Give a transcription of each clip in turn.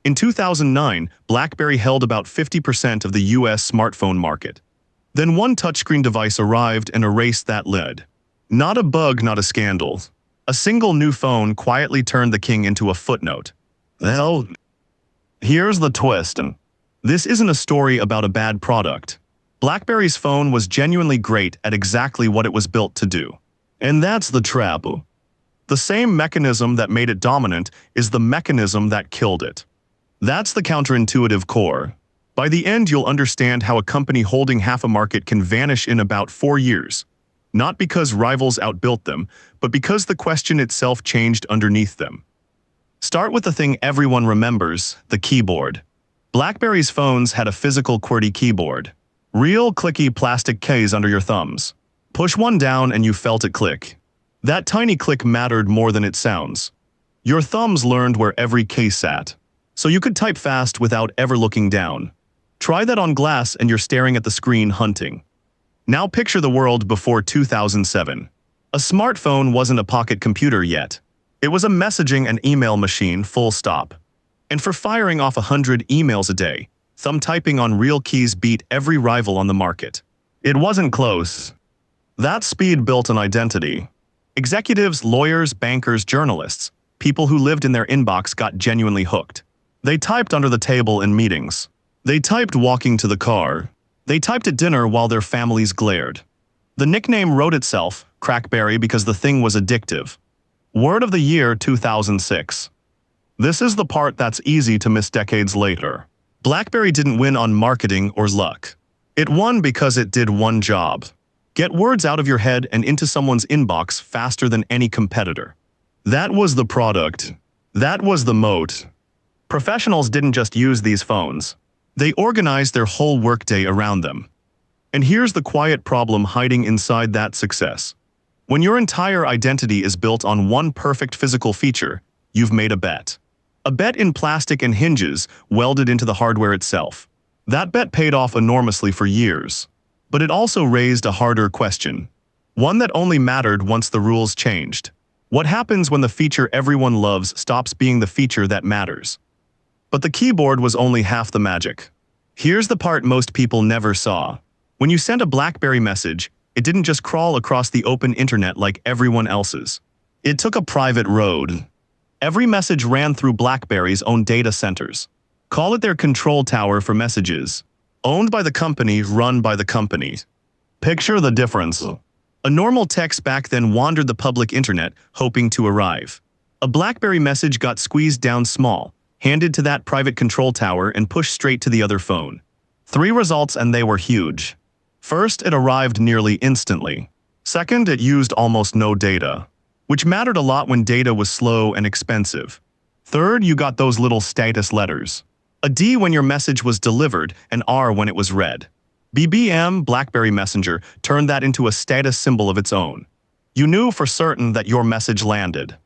In 2009, BlackBerry held about 50% of the US smartphone market. Then one touchscreen device arrived and erased that lead. Not a bug, not a scandal. A single new phone quietly turned the king into a footnote. Well, here's the twist. This isn't a story about a bad product. BlackBerry's phone was genuinely great at exactly what it was built to do. And that's the trap. The same mechanism that made it dominant is the mechanism that killed it. That's the counterintuitive core. By the end, you'll understand how a company holding half a market can vanish in about 4 years. Not because rivals outbuilt them, but because the question itself changed underneath them. Start with the thing everyone remembers, the keyboard. BlackBerry's phones had a physical QWERTY keyboard. Real clicky plastic keys under your thumbs. Push one down and you felt it click. That tiny click mattered more than it sounds. Your thumbs learned where every key sat. So you could type fast without ever looking down. Try that on glass and you're staring at the screen hunting. Now picture the world before 2007. A smartphone wasn't a pocket computer yet. It was a messaging and email machine, full stop. And for firing off 100 emails a day, thumb typing on real keys beat every rival on the market. It wasn't close. That speed built an identity. Executives, lawyers, bankers, journalists, people who lived in their inbox got genuinely hooked. They typed under the table in meetings. They typed walking to the car. They typed at dinner while their families glared. The nickname wrote itself, Crackberry, because the thing was addictive. Word of the year 2006. This is the part that's easy to miss decades later. BlackBerry didn't win on marketing or luck. It won because it did one job. Get words out of your head and into someone's inbox faster than any competitor. That was the product. That was the moat. Professionals didn't just use these phones. They organized their whole workday around them. And here's the quiet problem hiding inside that success. When your entire identity is built on one perfect physical feature, you've made a bet. A bet in plastic and hinges welded into the hardware itself. That bet paid off enormously for years. But it also raised a harder question. One that only mattered once the rules changed. What happens when the feature everyone loves stops being the feature that matters? But the keyboard was only half the magic. Here's the part most people never saw. When you sent a BlackBerry message, it didn't just crawl across the open internet like everyone else's. It took a private road. Every message ran through BlackBerry's own data centers. Call it their control tower for messages. Owned by the company, run by the company. Picture the difference. A normal text back then wandered the public internet, hoping to arrive. A BlackBerry message got squeezed down small, handed to that private control tower and pushed straight to the other phone. 3 results and they were huge. First, it arrived nearly instantly. Second, it used almost no data, which mattered a lot when data was slow and expensive. Third, you got those little status letters. A D when your message was delivered, an R when it was read. BBM, BlackBerry Messenger, turned that into a status symbol of its own. You knew for certain that your message landed.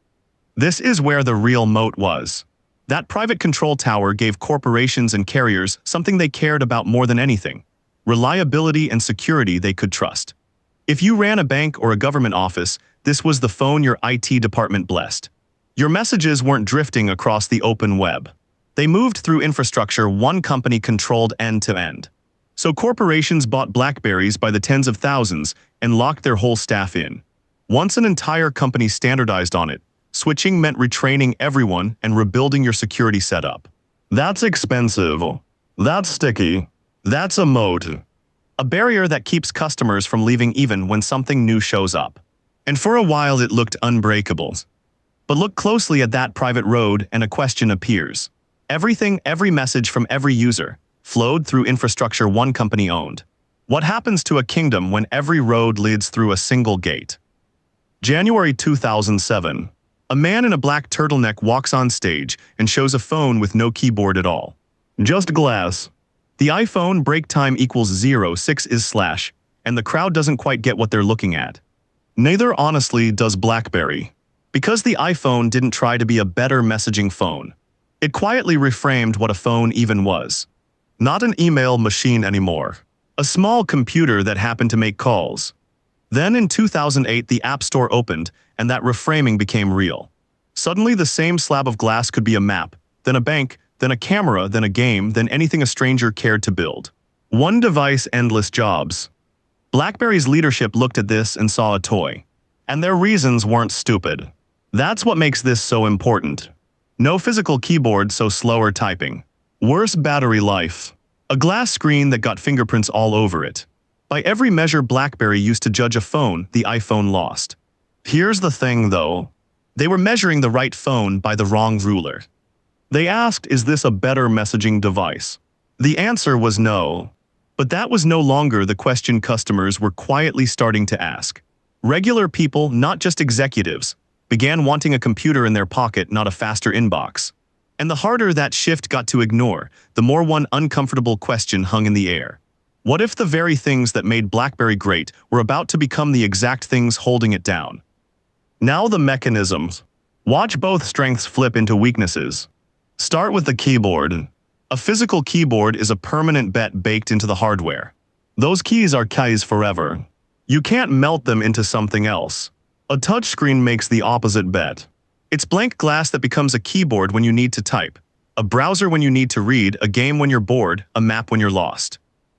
This is where the real moat was. That private control tower gave corporations and carriers something they cared about more than anything: reliability and security they could trust. If you ran a bank or a government office, this was the phone your IT department blessed. Your messages weren't drifting across the open web. They moved through infrastructure one company controlled end to end. So corporations bought BlackBerries by the tens of thousands and locked their whole staff in. Once an entire company standardized on it, switching meant retraining everyone and rebuilding your security setup. That's expensive. That's sticky. That's a moat. A barrier that keeps customers from leaving even when something new shows up. And for a while it looked unbreakable. But look closely at that private road and a question appears. Every message from every user flowed through infrastructure one company owned. What happens to a kingdom when every road leads through a single gate? January 2007. A man in a black turtleneck walks on stage and shows a phone with no keyboard at all. Just glass. The iPhone break time equals 0.6 is slash, and the crowd doesn't quite get what they're looking at. Neither honestly does BlackBerry. Because the iPhone didn't try to be a better messaging phone. It quietly reframed what a phone even was. Not an email machine anymore. A small computer that happened to make calls. Then in 2008 the App Store opened and that reframing became real. Suddenly the same slab of glass could be a map, then a bank, then a camera, then a game, then anything a stranger cared to build. One device, endless jobs. BlackBerry's leadership looked at this and saw a toy. And their reasons weren't stupid. That's what makes this so important. No physical keyboard, so slower typing. Worse battery life. A glass screen that got fingerprints all over it. By every measure BlackBerry used to judge a phone, the iPhone lost. Here's the thing though. They were measuring the right phone by the wrong ruler. They asked, is this a better messaging device? The answer was no. But that was no longer the question customers were quietly starting to ask. Regular people, not just executives, began wanting a computer in their pocket, not a faster inbox. And the harder that shift got to ignore, the more one uncomfortable question hung in the air. What if the very things that made BlackBerry great were about to become the exact things holding it down? Now the mechanisms. Watch both strengths flip into weaknesses. Start with the keyboard. A physical keyboard is a permanent bet baked into the hardware. Those keys are keys forever. You can't melt them into something else. A touchscreen makes the opposite bet. It's blank glass that becomes a keyboard when you need to type, a browser when you need to read, a game when you're bored, a map when you're lost.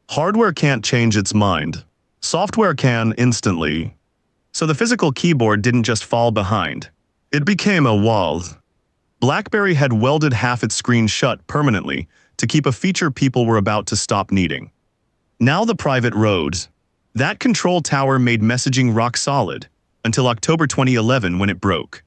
Hardware can't change its mind. Software can instantly. So the physical keyboard didn't just fall behind. It became a wall. BlackBerry had welded half its screen shut permanently to keep a feature people were about to stop needing. Now the private road. That control tower made messaging rock solid until October 2011 when it broke.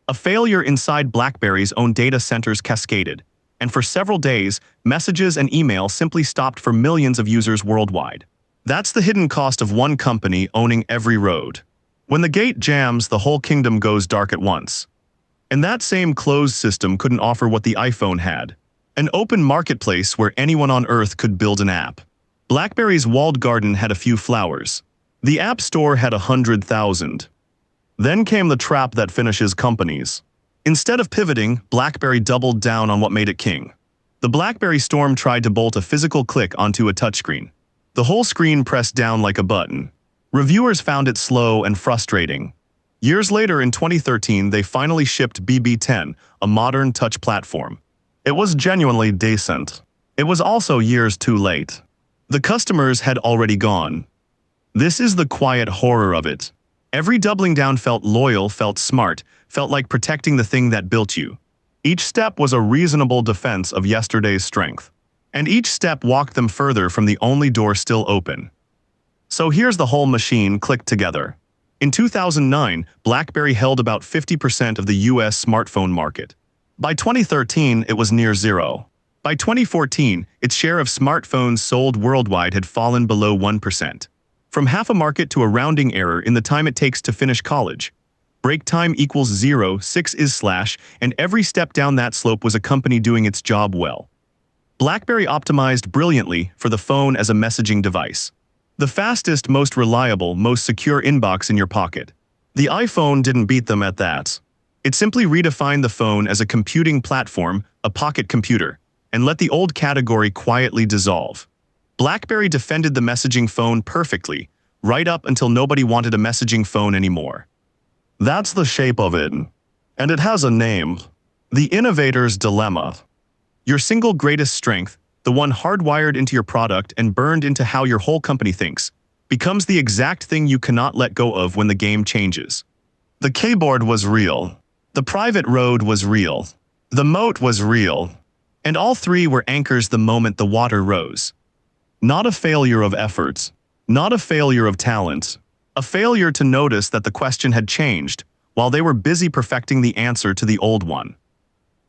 A failure inside BlackBerry's own data centers cascaded, and for several days, messages and email simply stopped for millions of users worldwide. That's the hidden cost of one company owning every road. When the gate jams, the whole kingdom goes dark at once. And that same closed system couldn't offer what the iPhone had, an open marketplace where anyone on Earth could build an app. BlackBerry's walled garden had a few flowers. The App Store had 100,000. Then came the trap that finishes companies. Instead of pivoting, BlackBerry doubled down on what made it king. The BlackBerry Storm tried to bolt a physical click onto a touchscreen. The whole screen pressed down like a button. Reviewers found it slow and frustrating. Years later, in 2013, they finally shipped BB10, a modern touch platform. It was genuinely decent. It was also years too late. The customers had already gone. This is the quiet horror of it. Every doubling down felt loyal, felt smart, felt like protecting the thing that built you. Each step was a reasonable defense of yesterday's strength. And each step walked them further from the only door still open. So here's the whole machine clicked together. In 2009, BlackBerry held about 50% of the US smartphone market. By 2013, it was near zero. By 2014, its share of smartphones sold worldwide had fallen below 1%. From half a market to a rounding error in the time it takes to finish college. Break time equals 0, 6 is slash, and every step down that slope was a company doing its job well. BlackBerry optimized brilliantly for the phone as a messaging device. The fastest, most reliable, most secure inbox in your pocket. The iPhone didn't beat them at that. It simply redefined the phone as a computing platform, a pocket computer, and let the old category quietly dissolve. BlackBerry defended the messaging phone perfectly, right up until nobody wanted a messaging phone anymore. That's the shape of it. And it has a name. The innovator's dilemma. Your single greatest strength, the one hardwired into your product and burned into how your whole company thinks, becomes the exact thing you cannot let go of when the game changes. The keyboard was real. The private road was real. The moat was real. And all three were anchors the moment the water rose. Not a failure of efforts. Not a failure of talent. A failure to notice that the question had changed while they were busy perfecting the answer to the old one.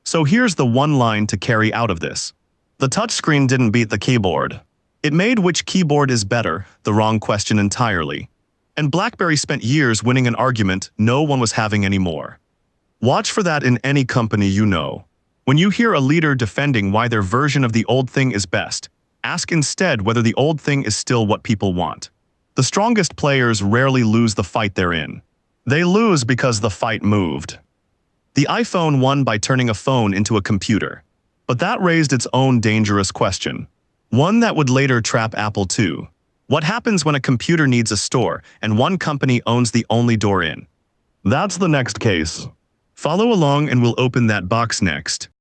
So here's the one line to carry out of this. The touchscreen didn't beat the keyboard. It made which keyboard is better the wrong question entirely. And BlackBerry spent years winning an argument no one was having anymore. Watch for that in any company you know. When you hear a leader defending why their version of the old thing is best, ask instead whether the old thing is still what people want. The strongest players rarely lose the fight they're in. They lose because the fight moved. The iPhone won by turning a phone into a computer. But that raised its own dangerous question. One that would later trap Apple too. What happens when a computer needs a store and one company owns the only door in? That's the next case. Follow along and we'll open that box next.